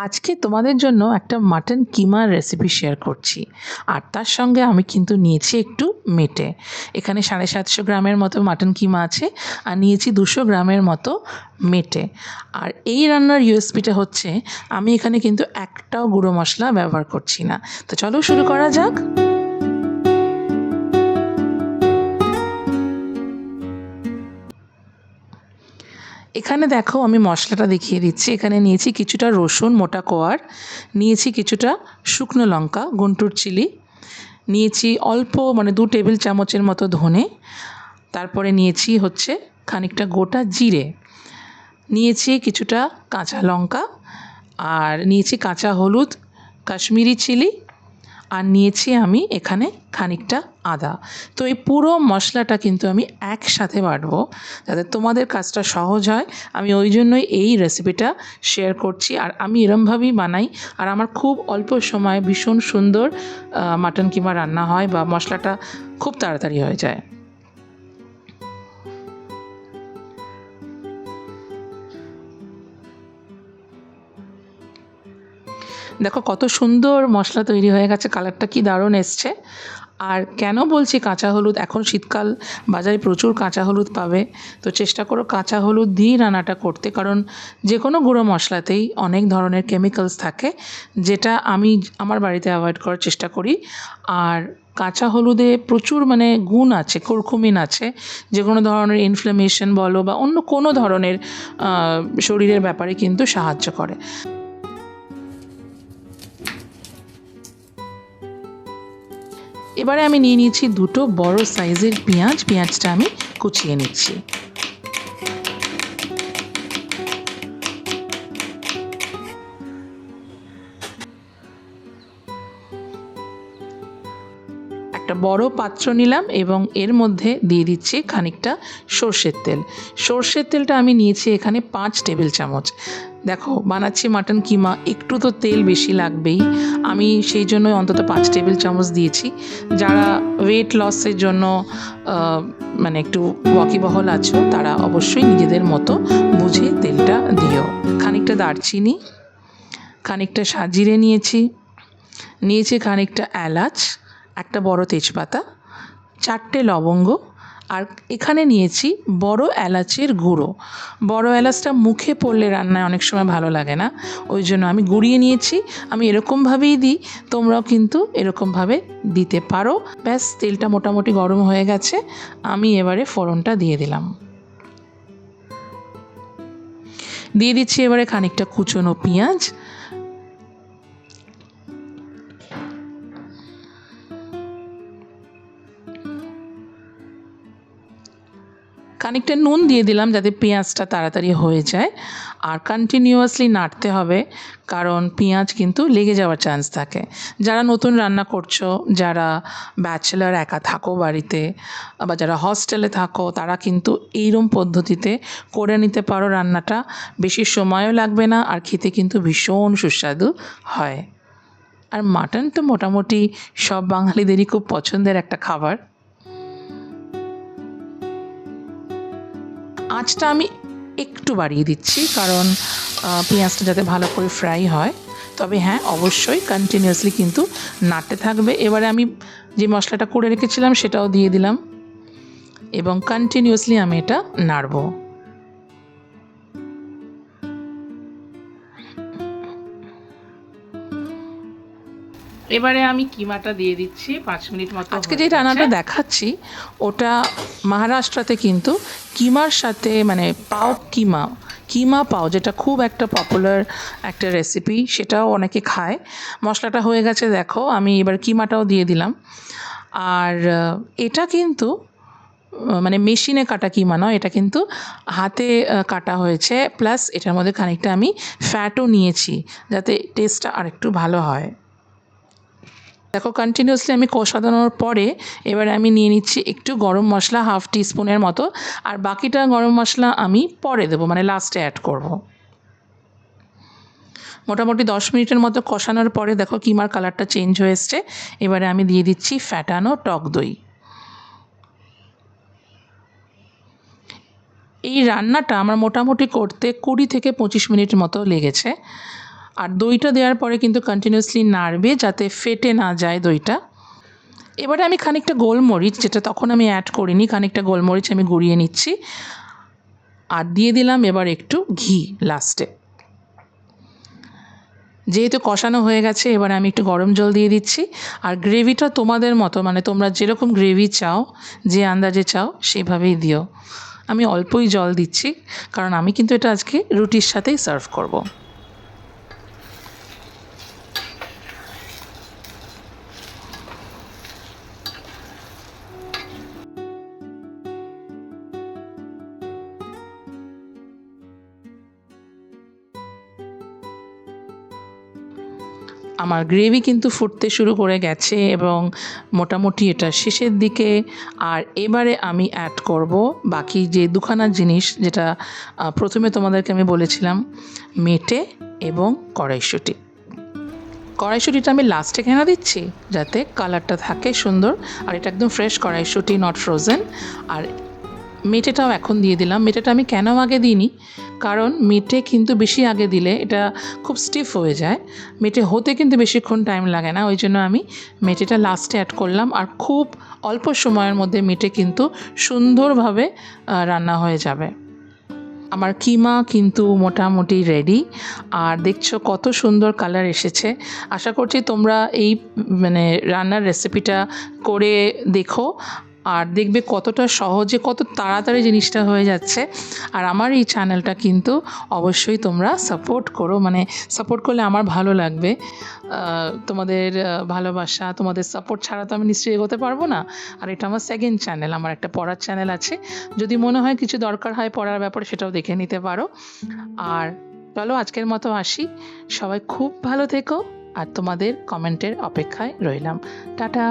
আজকে তোমাদের জন্য একটা মাটন কিমার রেসিপি শেয়ার করছি। আর তার সঙ্গে আমি কিন্তু নিয়েছি একটু মেটে। এখানে 750 গ্রামের মতো মাটন কিমা আছে আর নিয়েছি 200 গ্রামের মতো মেটে। আর এই রান্নার ইউএসপিটা হচ্ছে আমি এখানে কিন্তু একটাও গুঁড়ো মশলা ব্যবহার করছি না। তো চলো শুরু করা যাক। এখানে দেখো আমি মশলাটা দেখিয়ে দিচ্ছি। এখানে নিয়েছি কিছুটা রসুন মোটা কোয়ার, নিয়েছি কিছুটা শুকনো লঙ্কা গুন্টুর চিলি, নিয়েছি অল্প 2 টেবিল চামচের মতো ধনে, তারপরে নিয়েছি হচ্ছে খানিকটা গোটা জিরে, নিয়েছি কিছুটা কাঁচা লঙ্কা, আর নিয়েছি কাঁচা হলুদ, কাশ্মীরি চিলি, আর নিয়েছি আমি এখানে খানিকটা আদা। তো এই পুরো মশলাটা কিন্তু আমি একসাথে বাটবো যাতে তোমাদের কাজটা সহজ হয়। আমি ওই জন্যই এই রেসিপিটা শেয়ার করছি। আর আমি এরমভাবেই বানাই, আর আমার খুব অল্প সময়ে ভীষণ সুন্দর মাটন কিমা রান্না হয় বা মশলাটা খুব তাড়াতাড়ি হয়ে যায়। দেখো কত সুন্দর মশলা তৈরি হয়ে গেছে, কালারটা কি দারুণ এসছে। আর কেন বলছি কাঁচা হলুদ, এখন শীতকাল, বাজারে প্রচুর কাঁচা হলুদ পাবে। তো চেষ্টা করো কাঁচা হলুদ দিয়েই রান্নাটা করতে, কারণ যে কোনো গুঁড়ো মশলাতেই অনেক ধরনের কেমিক্যালস থাকে, যেটা আমি আমার বাড়িতে অ্যাভয়েড করার চেষ্টা করি। আর কাঁচা হলুদে প্রচুর গুণ আছে, কুরকুমিন আছে, যে কোনো ধরনের ইনফ্ল্যামেশন বলো বা অন্য কোনো ধরনের শরীরের ব্যাপারে কিন্তু সাহায্য করে। এবারে আমি নিয়ে নিয়েছি 2টো বড় সাইজের পেঁয়াজ। পেঁয়াজটা আমি কুচিয়ে নিচ্ছি। একটা বড় পাত্র নিলাম এবং এর মধ্যে দিয়ে দিচ্ছি খানিকটা সর্ষের তেল। সর্ষের তেলটা আমি নিয়েছি এখানে 5 টেবিল চামচ। দেখো বানাচ্ছি মাটন কিমা, একটু তো তেল বেশি লাগবেই, আমি সেই জন্য অন্তত 5 টেবিল চামচ দিয়েছি। যারা ওয়েট লসের জন্য একটু ওয়াকিবহল আছো, তারা অবশ্যই নিজেদের মতো বুঝে তেলটা দিও। খানিকটা দারচিনি, খানিকটা সাজিরে নিয়েছি, নিয়েছি খানিকটা এলাচ, একটা বড় তেজপাতা, 4টে লবঙ্গ, আর এখানে নিয়েছি বড় এলাচের গুঁড়ো। বড় এলাচটা মুখে পড়লে রান্নায় অনেক সময় ভালো লাগে না, ওই জন্য আমি গুঁড়িয়ে নিয়েছি। আমি এরকমভাবেই দিই, তোমরাও কিন্তু এরকমভাবে দিতে পারো। ব্যাস, তেলটা মোটামুটি গরম হয়ে গেছে, আমি এবারে ফোড়নটা দিয়ে দিলাম। দিয়ে দিচ্ছি এবারে খানিকটা কুচনো পেঁয়াজ, খানিকটা নুন দিয়ে দিলাম যাতে পেঁয়াজটা তাড়াতাড়ি হয়ে যায়। আর কন্টিনিউয়াসলি নাড়তে হবে, কারণ পেঁয়াজ কিন্তু লেগে যাওয়ার চান্স থাকে। যারা নতুন রান্না করছো, যারা ব্যাচেলার একা থাকো বাড়িতে, বা যারা হস্টেলে থাকো, তারা কিন্তু এইরকম পদ্ধতিতে করে নিতে পারো রান্নাটা। বেশি সময়ও লাগবে না, আর খেতে কিন্তু ভীষণ সুস্বাদু হয়। আর মাটন তো মোটামুটি সব বাঙালিদেরই খুব পছন্দের একটা খাবার। আঁচটা আমি একটু বাড়িয়ে দিচ্ছি, কারণ পেঁয়াজটা যাতে ভালো করে ফ্রাই হয়। তবে হ্যাঁ, অবশ্যই কন্টিনিউয়াসলি কিন্তু নাড়তে থাকবে। এবারে আমি যে মশলাটা করে রেখেছিলাম সেটাও দিয়ে দিলাম এবং কন্টিনিউয়াসলি আমি এটা নাড়ব। এবারে আমি কিমাটা দিয়ে দিচ্ছি। 5 মিনিট মতো। আজকে যে রান্নাটা দেখাচ্ছি ওটা মহারাষ্ট্রতে কিন্তু কিমার সাথে পাও কিমা, কিমা পাও, যেটা খুব একটা পপুলার একটা রেসিপি, সেটাও অনেকে খায়। মশলাটা হয়ে গেছে দেখো, আমি এবার কিমাটাও দিয়ে দিলাম। আর এটা কিন্তু মেশিনে কাটা কিমা নয়, এটা কিন্তু হাতে কাটা হয়েছে। প্লাস এটার মধ্যে খানিকটা আমি ফ্যাটও নিয়েছি যাতে টেস্টটা আরেকটু ভালো হয়। দেখো কন্টিনিউয়াসলি আমি কষানোর পরে এবারে আমি নিয়ে নিচ্ছি একটু গরম মশলা, 1/2 টিস্পুনের মতো। আর বাকিটা গরম মশলা আমি পরে দেবো, লাস্টে অ্যাড করব। মোটামুটি 10 মিনিটের মতো কষানোর পরে দেখো কিমার কালারটা চেঞ্জ হয়ে এসছে। এবারে আমি দিয়ে দিচ্ছি ফ্যাটানো টক দই। এই রান্নাটা আমার মোটামুটি করতে 20 থেকে 25 মিনিট মতো লেগেছে। আর দইটা দেওয়ার পরে কিন্তু কন্টিনিউয়াসলি নাড়বে যাতে ফেটে না যায় দইটা। এবারে আমি খানিকটা গোলমরিচ, যেটা তখন আমি অ্যাড করিনি, খানিকটা গোলমরিচ আমি গুঁড়িয়ে নিচ্ছি। আর দিয়ে দিলাম এবার একটু ঘি লাস্টে। যেহেতু কষানো হয়ে গেছে, এবার আমি একটু গরম জল দিয়ে দিচ্ছি। আর গ্রেভিটা তোমাদের মতো, মানে তোমরা যেরকম গ্রেভি চাও, যে আন্দাজে চাও সেভাবেই দিও। আমি অল্পই জল দিচ্ছি, কারণ আমি কিন্তু এটা আজকে রুটির সাথেই সার্ভ করব। আমার গ্রেভি কিন্তু ফুটতে শুরু করে গেছে এবং মোটামুটি এটা শেষের দিকে। আর এবারে আমি অ্যাড করব বাকি যে দুখানা জিনিস, যেটা প্রথমে তোমাদেরকে আমি বলেছিলাম, মেটে এবং কড়াইশুঁটি। কড়াইশুঁটিটা আমি লাস্টে কেন দিচ্ছি, যাতে কালারটা থাকে সুন্দর। আর এটা একদম ফ্রেশ কড়াইশুঁটি, নট ফ্রোজেন। আর মেটেটাও এখন দিয়ে দিলাম। মেটেটা আমি কেন আগে দিইনি, কারণ মেটে কিন্তু বেশি আগে দিলে এটা খুব স্টিফ হয়ে যায়। মেটে হতে কিন্তু বেশিক্ষণ টাইম লাগে না, ওই জন্য আমি মেটেটা লাস্টে অ্যাড করলাম। আর খুব অল্প সময়ের মধ্যে মেটে কিন্তু সুন্দরভাবে রান্না হয়ে যাবে। আমার কিমা কিন্তু মোটামুটি রেডি। আর দেখছো কত সুন্দর কালার এসেছে। আশা করছি তোমরা এই রান্নার রেসিপিটা করে দেখো, আর দেখবে কতটা সহজে, কত তাড়াতাড়ি জিনিসটা হয়ে যাচ্ছে। আর আমার এই চ্যানেলটা কিন্তু অবশ্যই তোমরা সাপোর্ট করো, সাপোর্ট করলে আমার ভালো লাগবে। তোমাদের ভালোবাসা, তোমাদের সাপোর্ট ছাড়া তো আমি নিশ্চয়ই এগোতে পারবো না। আর এটা আমার সেকেন্ড চ্যানেল, আমার একটা পড়ার চ্যানেল আছে। যদি মনে হয় কিছু দরকার হয় পড়ার ব্যাপারে, সেটাও দেখে নিতে পারো। আর চলো আজকের মতো আসি। সবাই খুব ভালো থেকো, আর তোমাদের কমেন্টের অপেক্ষায় রইলাম। টাটা।